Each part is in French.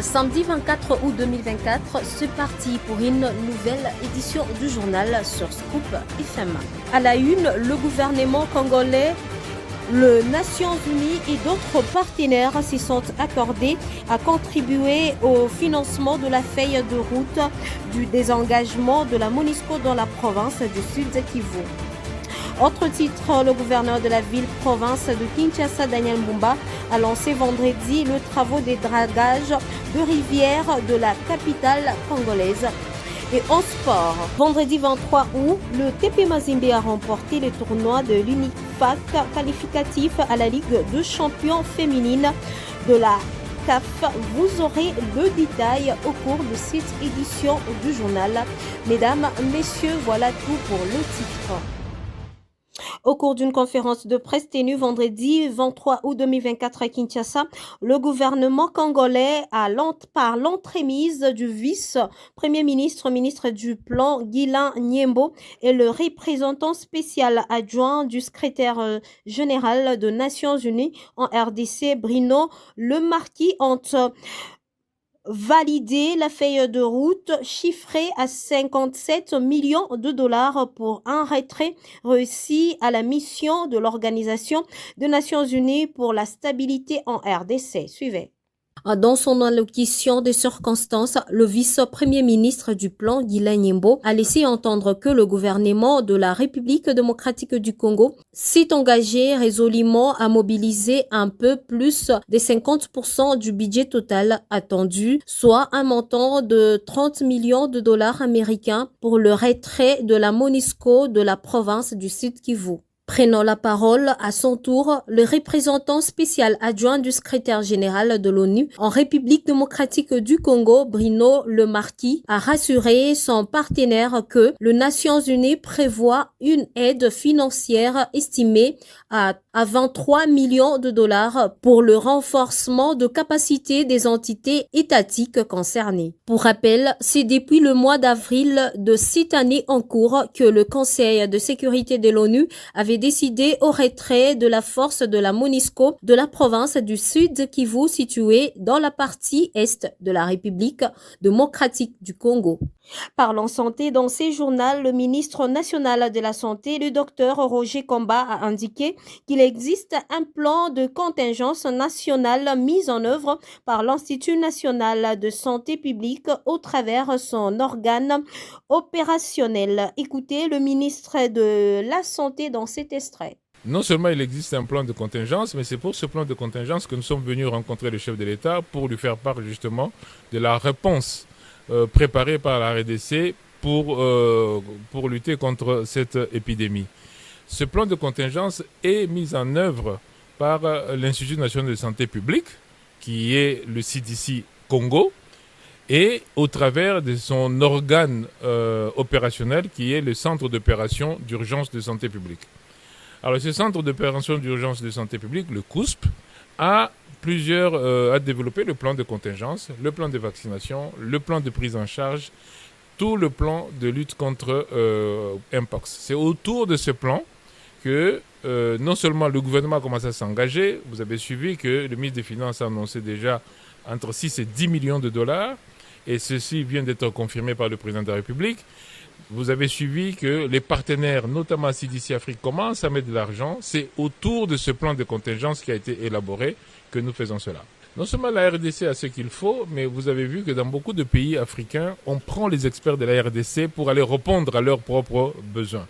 Samedi 24 août 2024, c'est parti pour une nouvelle édition du journal sur Scoop FM. À la une, le gouvernement congolais, les Nations Unies et d'autres partenaires s'y sont accordés à contribuer au financement de la feuille de route du désengagement de la MONUSCO dans la province du Sud Kivu. Autre titre, le gouverneur de la ville-province de Kinshasa, Daniel Mbumba, a lancé vendredi le travaux des dragages de rivières de la capitale congolaise. Et en sport, vendredi 23 août, le TP Mazembe a remporté le tournoi de l'UNIFAC qualificatif à la Ligue de champions féminine de la CAF. Vous aurez le détail au cours de cette édition du journal. Mesdames, messieurs, voilà tout pour le titre. Au cours d'une conférence de presse tenue vendredi 23 août 2024 à Kinshasa, le gouvernement congolais, par l'entremise du vice-premier ministre, ministre du Plan, Guilain Nyembo, et le représentant spécial adjoint du secrétaire général des Nations Unies en RDC, Bruno Le Marquis, ont valider la feuille de route chiffrée à 57 millions de dollars pour un retrait réussi à la mission de l'Organisation des Nations Unies pour la stabilité en RDC. Suivez. Dans son allocution des circonstances, le vice-premier ministre du Plan, Guilain Nyembo, a laissé entendre que le gouvernement de la République démocratique du Congo s'est engagé résolument à mobiliser un peu plus de 50% du budget total attendu, soit un montant de 30 millions de dollars américains pour le retrait de la MONUSCO de la province du Sud Kivu. Prenant la parole à son tour, le représentant spécial adjoint du secrétaire général de l'ONU en République démocratique du Congo, Bruno Le Marquis, a rassuré son partenaire que les Nations Unies prévoient une aide financière estimée à 23 millions de dollars pour le renforcement de capacité des entités étatiques concernées. Pour rappel, c'est depuis le mois d'avril de cette année en cours que le Conseil de sécurité de l'ONU avait décidé au retrait de la force de la MONUSCO de la province du Sud Kivu située dans la partie est de la République démocratique du Congo. Parlant santé, dans ses journaux, le ministre national de la Santé, le docteur Roger Komba, a indiqué qu'il existe un plan de contingence nationale mis en œuvre par l'Institut national de santé publique au travers son organe opérationnel. Écoutez le ministre de la Santé dans cet extrait. Non seulement il existe un plan de contingence, mais c'est pour ce plan de contingence que nous sommes venus rencontrer le chef de l'État pour lui faire part justement de la réponse préparée par la RDC pour lutter contre cette épidémie. Ce plan de contingence est mis en œuvre par l'Institut national de santé publique, qui est le CDC Congo, et au travers de son organe opérationnel, qui est le Centre d'opération d'urgence de santé publique. Alors ce Centre d'opération d'urgence de santé publique, le COUSP, a développé le plan de contingence, le plan de vaccination, le plan de prise en charge, tout le plan de lutte contre Mpox. C'est autour de ce plan que non seulement le gouvernement a commencé à s'engager, vous avez suivi que le ministre des Finances a annoncé déjà entre 6 et 10 millions de dollars, et ceci vient d'être confirmé par le président de la République. Vous avez suivi que les partenaires, notamment CDC Afrique, commencent à mettre de l'argent. C'est autour de ce plan de contingence qui a été élaboré que nous faisons cela. Non seulement la RDC a ce qu'il faut, mais vous avez vu que dans beaucoup de pays africains, on prend les experts de la RDC pour aller répondre à leurs propres besoins.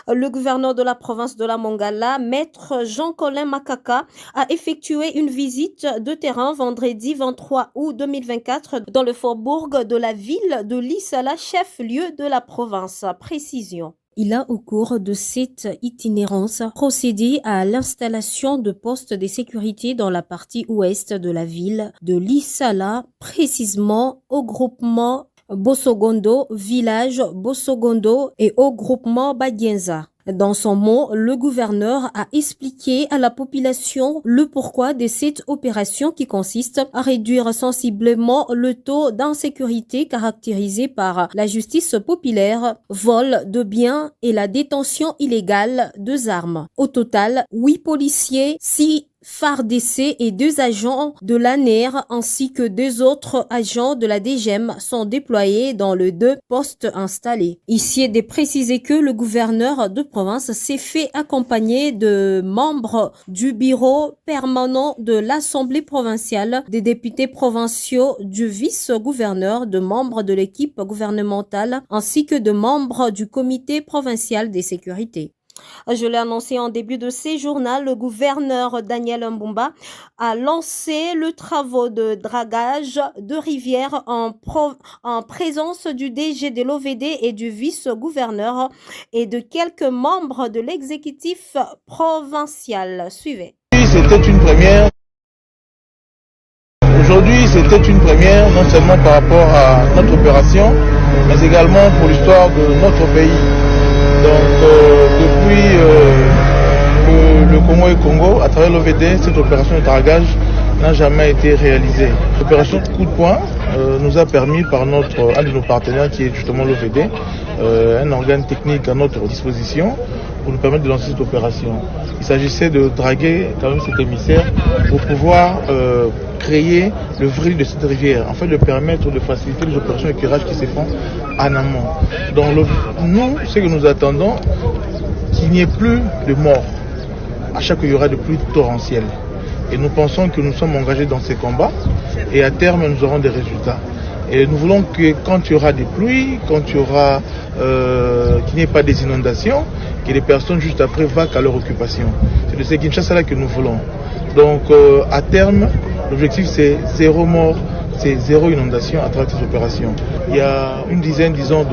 Le gouverneur de la province de la Mongala, maître Jean-Colin Makaka, a effectué une visite de terrain vendredi 23 août 2024 dans le faubourg de la ville de Lissala, chef-lieu de la province. Précision. Il a, au cours de cette itinérance, procédé à l'installation de postes de sécurité dans la partie ouest de la ville de Lissala, précisément au groupement Bossogondo, village Bossogondo et au groupement Badienza. Dans son mot, le gouverneur a expliqué à la population le pourquoi de cette opération qui consiste à réduire sensiblement le taux d'insécurité caractérisé par la justice populaire, vol de biens et la détention illégale d'armes. Au total, 8 policiers, 6 FARDC et 2 agents de l'ANER ainsi que 2 autres agents de la DGM sont déployés dans les 2 postes installés. Ici est de préciser que le gouverneur de province s'est fait accompagner de membres du bureau permanent de l'Assemblée provinciale, des députés provinciaux, du vice-gouverneur, de membres de l'équipe gouvernementale ainsi que de membres du comité provincial des sécurités. Je l'ai annoncé en début de ces journaux, le gouverneur Daniel Mbumba a lancé le travaux de dragage de rivière en présence du DG de l'OVD et du vice-gouverneur et de quelques membres de l'exécutif provincial. Suivez. C'était une première. Aujourd'hui, c'était une première, non seulement par rapport à notre opération, mais également pour l'histoire de notre pays. Donc, depuis le Congo et Congo, à travers l'OVD, cette opération de dragage n'a jamais été réalisée. L'opération coup de poing nous a permis par un de nos partenaires qui est justement l'OVD, un organe technique à notre disposition pour nous permettre de lancer cette opération. Il s'agissait de draguer quand même cet émissaire pour pouvoir créer le vril de cette rivière, en fait de permettre de faciliter les opérations de curage qui se font en amont. Donc nous, ce que nous attendons, qu'il n'y ait plus de morts à chaque fois qu'il y aura de pluies torrentielles. Et nous pensons que nous sommes engagés dans ces combats et à terme nous aurons des résultats. Et nous voulons que quand il y aura des pluies, quand il y aura qu'il n'y ait pas des inondations, que les personnes juste après vaquent à leur occupation. C'est de ces Kinshasa-là que nous voulons. Donc à terme, l'objectif c'est 0 mort, c'est 0 inondation à travers ces opérations. Il y a une dizaine, disons,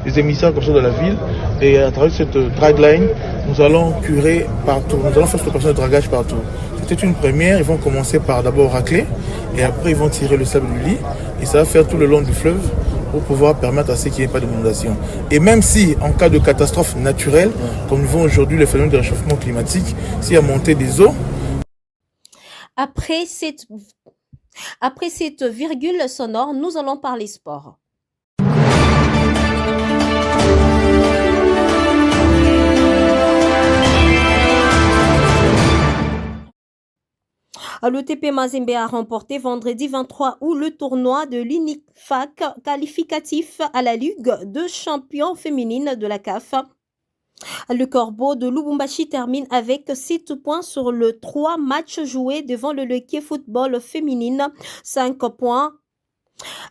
des émissaires comme ça de la ville et à travers cette dragline, nous allons curer partout, nous allons faire cette opération de dragage partout. C'était une première, ils vont commencer par d'abord racler et après ils vont tirer le sable du lit et ça va faire tout le long du fleuve pour pouvoir permettre à ce qu'il n'y ait pas d'inondation. Et même si en cas de catastrophe naturelle, comme nous voyons aujourd'hui le phénomène de réchauffement climatique, s'il y a montée des eaux, Après cette virgule sonore, nous allons parler sport. Le TP Mazembe a remporté vendredi 23 août le tournoi de l'UNIFAC qualificatif à la Ligue de champions féminine de la CAF. Le Corbeau de Lubumbashi termine avec 7 points sur le 3 matchs joués devant le Leké Football féminine, 5 points.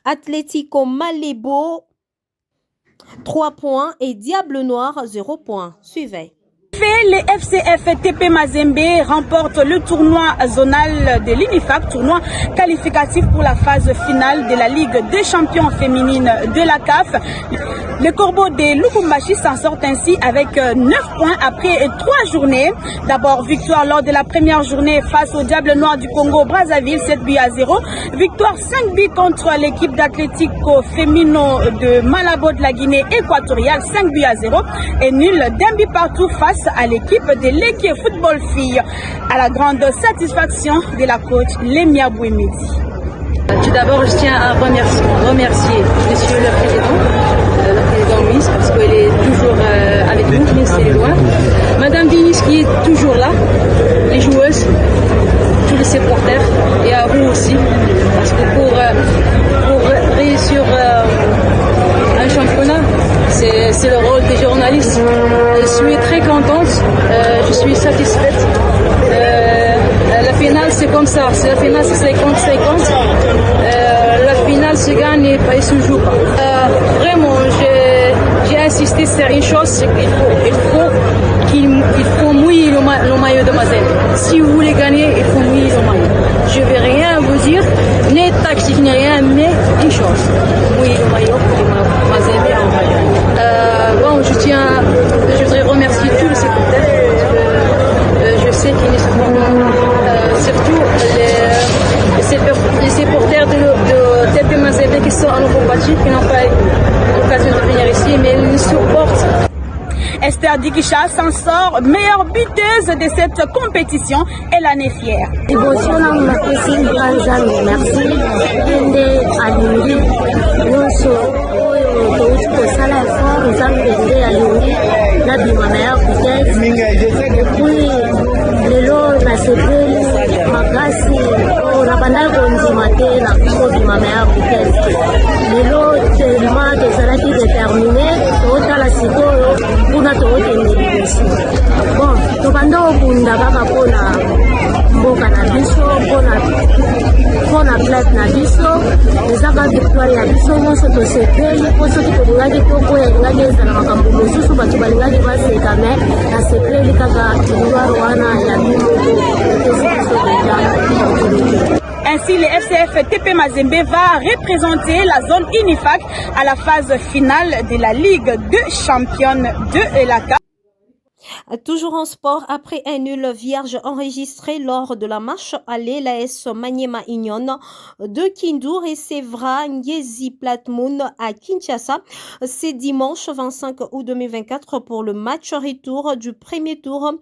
Atlético Malebo, 3 points et Diable Noir, 0 points. Suivez. Les FCF TP Mazembe remportent le tournoi zonal de l'UNIFAC, tournoi qualificatif pour la phase finale de la Ligue des champions féminines de la CAF. Les Corbeaux de Lubumbashi s'en sortent ainsi avec 9 points après 3 journées. D'abord, victoire lors de la première journée face au Diable Noir du Congo Brazzaville, 7 buts à 0. Victoire 5 buts contre l'équipe d'Atlético Femino de Malabo de la Guinée équatoriale, 5 buts à 0. Et nul d'un but partout face à l'équipe de l'Équipe Football Filles, à la grande satisfaction de la coach Lemia Bouemedi. Tout d'abord, je tiens à remercier Monsieur le Président Luis, parce qu'elle est toujours avec nous, mais c'est loin. Madame Dinis qui est toujours là, les joueuses, tous les supporters, et à vous aussi, parce que pour réussir un championnat, c'est le rôle des journalistes. Je suis très contente, je suis satisfaite. La finale c'est comme ça, la finale c'est 50-50. La finale se gagne et pas se joue pas. Vraiment, j'ai insisté sur une chose, c'est qu'il faut mouiller le maillot de Mazembe. Si vous voulez gagner, il faut mouiller le maillot. Je ne vais rien vous dire, ni tactique, ni rien, mais une chose. Mouiller le maillot pour Mazembe en maillot. Bon, je voudrais remercier tous les supporters. Je sais qu'ils sont surtout les supporters de TP Mazembe qui sont en Lubumbashi, qui n'ont pas eu l'occasion de venir ici, mais ils nous supportent. Esther Dikisha s'en sort meilleure buteuse de cette compétition. Elle en est fière. lelo nasepeli makasi na bandako ndima te na kobima meya vitese lelo telema tozalaki déterminé tootala sikoyo mpuna tookende liboso bon tobanda obunda kaka mpona mboka na biso mpona plate na biso ezaka victoire ya biso nyonso tosepeli mpo soki tolingaki tokoya elingaki ezala makambo mosusu bato balingaki baseka me nasepeli kaka victoire wana ya bimoko epesi biso deja. Ainsi, le FCF TP Mazembe va représenter la zone INIFAC à la phase finale de la Ligue de championnes de la CAF. Toujours en sport, après un nul vierge enregistré lors de la marche aller, l'AS Maniema Union de Kindu recevra Ngezi Platmoun à Kinshasa. C'est dimanche 25 août 2024 pour le match retour du premier tour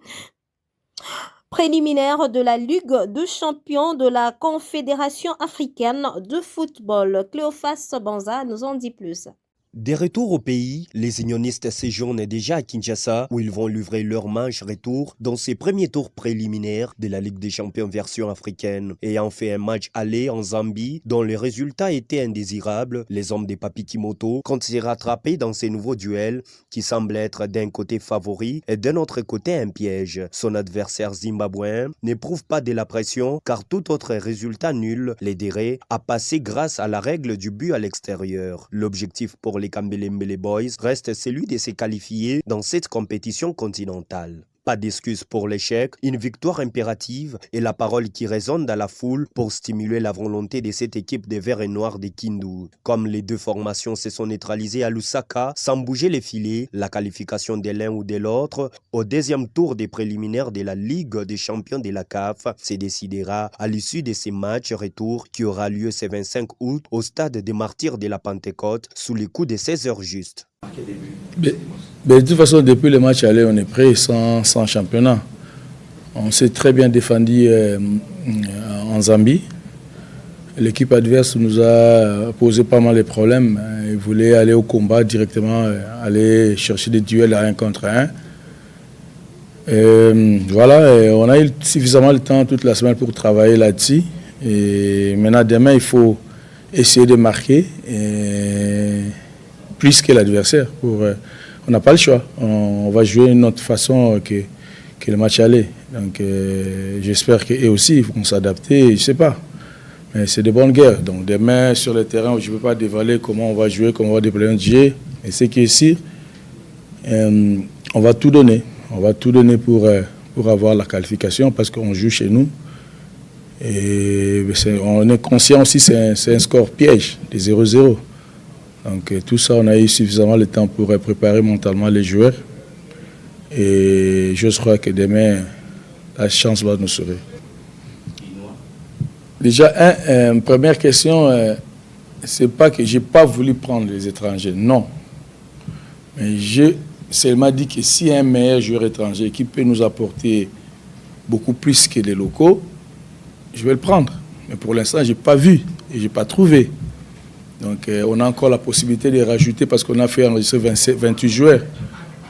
préliminaire de la Ligue de champions de la Confédération africaine de football. Cléophas Banza nous en dit plus. Des retours au pays, les unionistes séjournent déjà à Kinshasa où ils vont livrer leur match retour dans ces premiers tours préliminaires de la Ligue des champions version africaine. Ayant fait un match aller en Zambie dont les résultats étaient indésirables, les hommes des Papi Kimoto comptent s'y rattraper dans ces nouveaux duels qui semblent être d'un côté favori et d'un autre côté un piège. Son adversaire zimbabwéen n'éprouve pas de la pression car tout autre résultat nul l'aiderait à passer grâce à la règle du but à l'extérieur. L'objectif pour les Kambele Boys reste celui de se qualifier dans cette compétition continentale. Pas d'excuse pour l'échec, une victoire impérative et la parole qui résonne dans la foule pour stimuler la volonté de cette équipe des Verts et Noirs de Kindu. Comme les deux formations se sont neutralisées à Lusaka sans bouger les filets, la qualification de l'un ou de l'autre au deuxième tour des préliminaires de la Ligue des champions de la CAF se décidera à l'issue de ces matchs retour qui aura lieu ce 25 août au stade des Martyrs de la Pentecôte sous les coups de 16h juste. De toute façon, depuis le match aller, on est prêt sans championnat. On s'est très bien défendu en Zambie. L'équipe adverse nous a posé pas mal de problèmes. Ils voulaient aller au combat directement, aller chercher des duels à 1 contre 1. Voilà, et on a eu suffisamment de temps toute la semaine pour travailler là-dessus. Et maintenant, demain, il faut essayer de marquer. Plus que l'adversaire. On n'a pas le choix. On va jouer d'une autre façon que le match aller. Donc j'espère qu'eux aussi vont s'adapter, je ne sais pas. Mais c'est de bonnes guerres. Donc demain sur le terrain, je ne peux pas dévoiler comment on va jouer, comment on va déployer notre jeu. Mais c'est qu'ici, on va tout donner. On va tout donner pour avoir la qualification parce qu'on joue chez nous. Et on est conscient aussi que c'est un score piège, de 0-0. Donc tout ça, on a eu suffisamment de temps pour préparer mentalement les joueurs. Et je crois que demain, la chance va nous sauver. Déjà, première question, c'est pas que j'ai pas voulu prendre les étrangers, non. Mais j'ai seulement dit que s'il y a un meilleur joueur étranger qui peut nous apporter beaucoup plus que les locaux, je vais le prendre. Mais pour l'instant, je n'ai pas vu et je n'ai pas trouvé. Donc on a encore la possibilité de rajouter, parce qu'on a fait enregistrer 28 joueurs.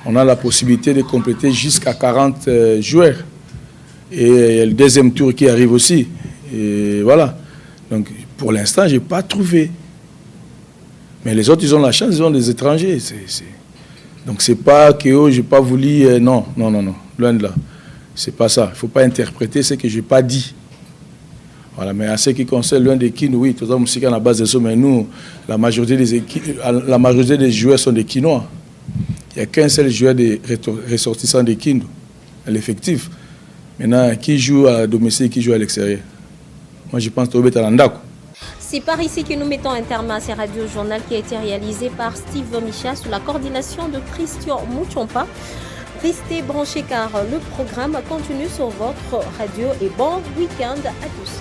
On a la possibilité de compléter jusqu'à 40 joueurs. Et il y a le deuxième tour qui arrive aussi. Et voilà. Donc pour l'instant, je n'ai pas trouvé. Mais les autres, ils ont la chance, ils ont des étrangers. Donc c'est pas que je n'ai pas voulu... non, loin de là. C'est pas ça. Il ne faut pas interpréter ce que je n'ai pas dit. Voilà, mais en ce qui concerne l'un des Kinois, oui, tout ça, musique à la base de ça, mais nous, la majorité des joueurs sont des Kinois. Il n'y a qu'un seul joueur de ressortissant des Kindu, à l'effectif. Maintenant, qui joue à domicile, qui joue à l'extérieur? Moi, je pense que c'est Talandako. C'est par ici que nous mettons un terme à ce radio-journal qui a été réalisé par Steve Micha sous la coordination de Christian Mouchompa. Restez branchés car le programme continue sur votre radio et bon week-end à tous.